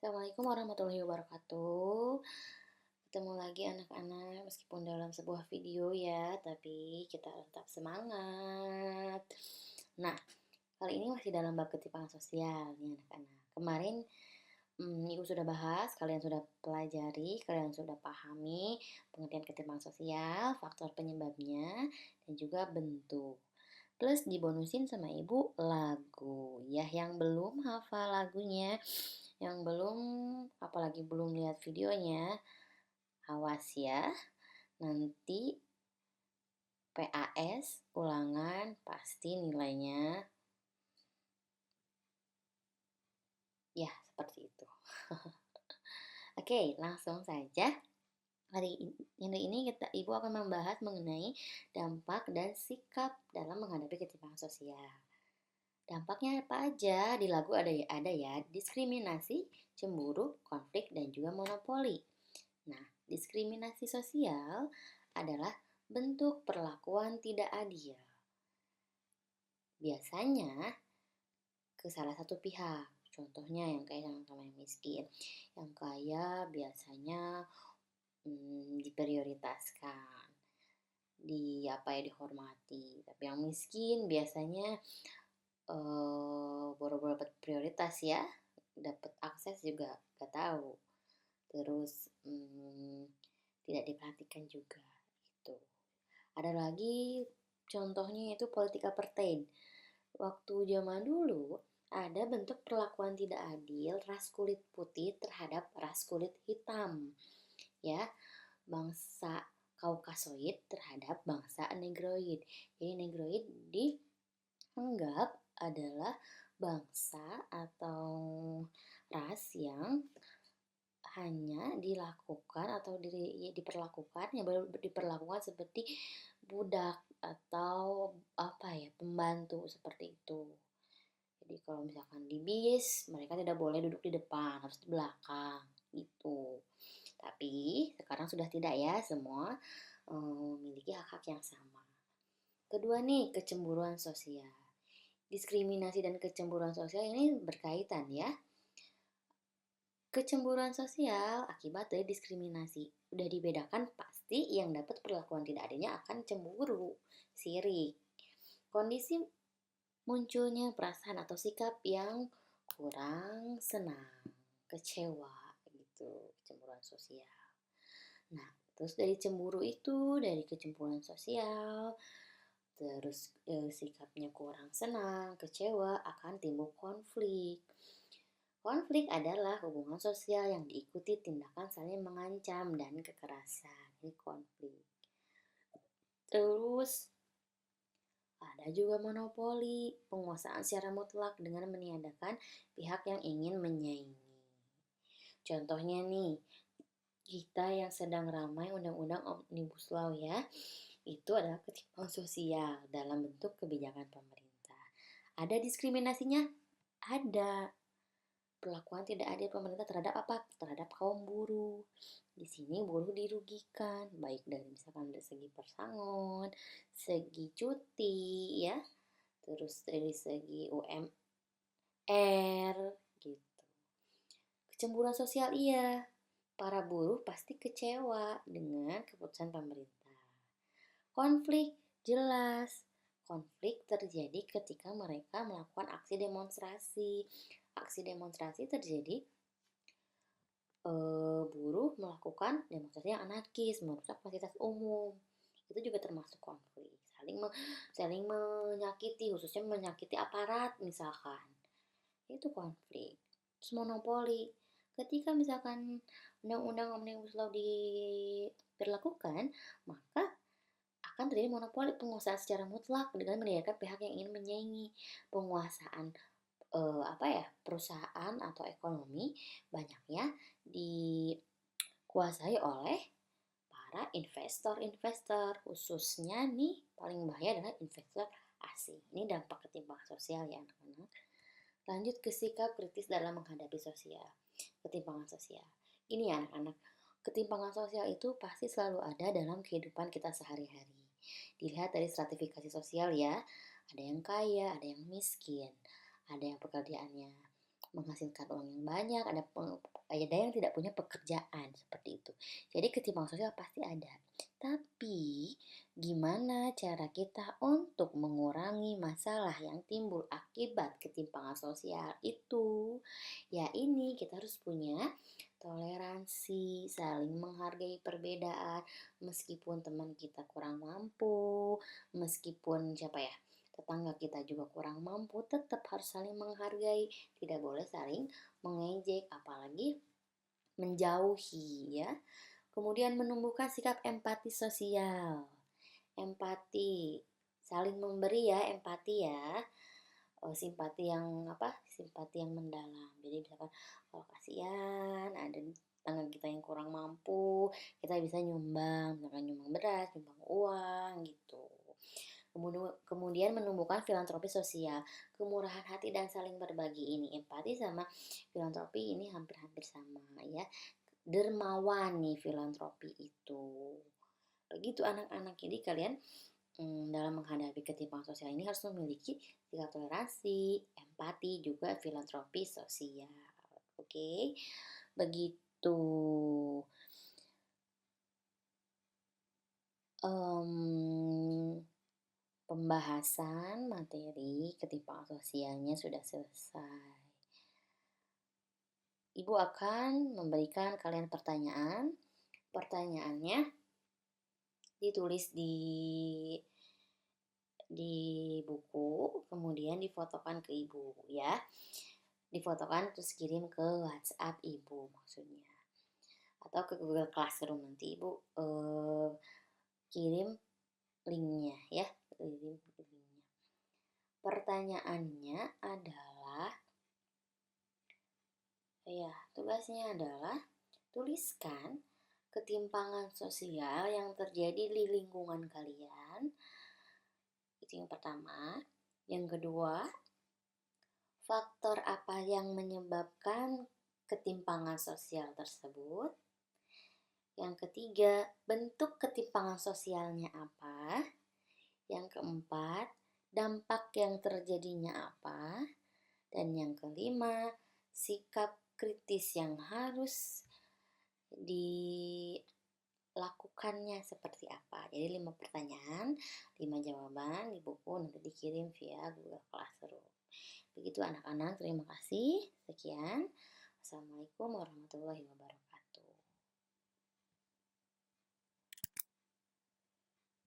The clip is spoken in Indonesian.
Assalamualaikum warahmatullahi wabarakatuh. Ketemu lagi anak-anak, meskipun dalam sebuah video ya, tapi kita tetap semangat. Nah, kali ini masih dalam bab ketimpangan sosial nih anak-anak. Kemarin Ibu sudah bahas, kalian sudah pelajari, kalian sudah pahami pengertian ketimpangan sosial, faktor penyebabnya, dan juga bentuk. Plus dibonusin sama ibu lagu. Ya, yang belum hafal lagunya, yang belum, apalagi belum lihat videonya, awas ya. Nanti PAS, ulangan, pasti nilainya ya seperti itu. Oke, langsung saja. Hari ini Ibu akan membahas mengenai dampak dan sikap dalam menghadapi ketimpangan sosial. Dampaknya apa aja? Di lagu ada ya, diskriminasi, cemburu, konflik, dan juga monopoli. Nah, diskriminasi sosial adalah bentuk perlakuan tidak adil. Biasanya ke salah satu pihak. Contohnya yang kaya sama yang miskin. Yang kaya biasanya diprioritaskan, dihormati. Tapi yang miskin biasanya boro-boro dapat prioritas ya, dapat akses juga gak tahu. Terus tidak diperhatikan juga itu. Ada lagi contohnya itu politik apartheid. Waktu zaman dulu ada bentuk perlakuan tidak adil ras kulit putih terhadap ras kulit hitam. Ya, bangsa Kaukasoid terhadap bangsa Negroid. Jadi Negroid dianggap adalah bangsa atau ras yang hanya dilakukan atau diperlakukan seperti budak atau pembantu seperti itu. Jadi kalau misalkan di bis mereka tidak boleh duduk di depan, harus di belakang gitu. Tapi sekarang sudah tidak ya, semua memiliki hak-hak yang sama. Kedua nih, kecemburuan sosial. Diskriminasi dan kecemburuan sosial ini berkaitan ya. Kecemburuan sosial akibat dari diskriminasi. Udah dibedakan pasti yang dapat perlakuan tidak adilnya akan cemburu, sirik. Kondisi munculnya perasaan atau sikap yang kurang senang, kecewa gitu, kecemburuan sosial. Nah, terus dari cemburu itu, dari kecemburuan sosial, terus sikapnya kurang senang, kecewa, akan timbul konflik. Konflik adalah hubungan sosial yang diikuti tindakan saling mengancam dan kekerasan. Ini konflik. Terus ada juga monopoli, penguasaan secara mutlak dengan meniadakan pihak yang ingin menyaingi. Contohnya nih, kita yang sedang ramai undang-undang Omnibus Law ya, itu adalah ketimpangan sosial dalam bentuk kebijakan pemerintah. Ada diskriminasinya? Ada. Perlakuan tidak adil pemerintah terhadap apa? Terhadap kaum buruh. Di sini buruh dirugikan, baik dari misalkan dari segi persangon, segi cuti ya, terus dari segi UMR gitu. Kecemburuan sosial iya. Para buruh pasti kecewa dengan keputusan pemerintah. Konflik jelas. Konflik terjadi ketika mereka melakukan aksi demonstrasi. Aksi demonstrasi terjadi buruh melakukan demonstrasi yang anarkis, merusak fasilitas umum. Itu juga termasuk konflik. Saling menyakiti, khususnya menyakiti aparat misalkan. Itu konflik. Terus monopoli. Ketika misalkan undang-undang Omnibus Law diberlakukan, maka akan terjadi monopoli penguasaan secara mutlak dengan menjadikan pihak yang ingin menyaingi. Penguasaan perusahaan atau ekonomi banyaknya dikuasai oleh para investor-investor, khususnya nih paling bahaya adalah investor asing. Ini dampak ketimpangan sosial ya anak-anak. Lanjut ke sikap kritis dalam menghadapi ketimpangan sosial. Ini ya anak-anak, ketimpangan sosial itu pasti selalu ada dalam kehidupan kita sehari-hari. Dilihat dari stratifikasi sosial ya, ada yang kaya, ada yang miskin, ada yang pekerjaannya menghasilkan uang yang banyak, ada yang tidak punya pekerjaan seperti itu. Jadi ketimpangan sosial pasti ada. Tapi gimana cara kita untuk mengurangi masalah yang timbul akibat ketimpangan sosial itu? Ya ini kita harus punya toleransi, saling menghargai perbedaan, meskipun teman kita kurang mampu, meskipun tetangga kita juga kurang mampu, tetap harus saling menghargai, tidak boleh saling mengejek, apalagi menjauhi ya. Kemudian menumbuhkan sikap empati sosial. Empati, saling memberi ya, empati ya. Simpati yang simpati yang mendalam. Jadi misalkan kalau kasihan ada tetangga kita yang kurang mampu, kita bisa nyumbang, misalkan nyumbang beras, nyumbang uang gitu. Kemudian menumbuhkan filantropi sosial, kemurahan hati dan saling berbagi. Ini empati sama filantropi ini hampir-hampir sama ya. Dermawan nih filantropi itu. Begitu anak-anak, jadi kalian dalam menghadapi ketimpangan sosial ini harus memiliki sikap toleransi, empati, juga filantropi sosial. Oke, begitu. Pembahasan materi ketimpangan sosialnya sudah selesai. Ibu akan memberikan kalian pertanyaan. Pertanyaannya ditulis di buku, kemudian difotokan ke ibu ya. Difotokan terus kirim ke WhatsApp ibu maksudnya. Atau ke Google Classroom, nanti ibu kirim linknya ya. Pertanyaannya adalah, tugasnya adalah tuliskan ketimpangan sosial yang terjadi di lingkungan kalian. Itu yang pertama. Yang kedua, faktor apa yang menyebabkan ketimpangan sosial tersebut. Yang ketiga, bentuk ketimpangan sosialnya apa. Yang keempat, dampak yang terjadinya apa. Dan yang kelima, sikap kritis yang harus dilakukannya seperti apa. Jadi 5 pertanyaan, 5 jawaban di buku, nanti dikirim via Google Classroom. Begitu anak-anak, terima kasih. Sekian. Assalamualaikum warahmatullahi wabarakatuh.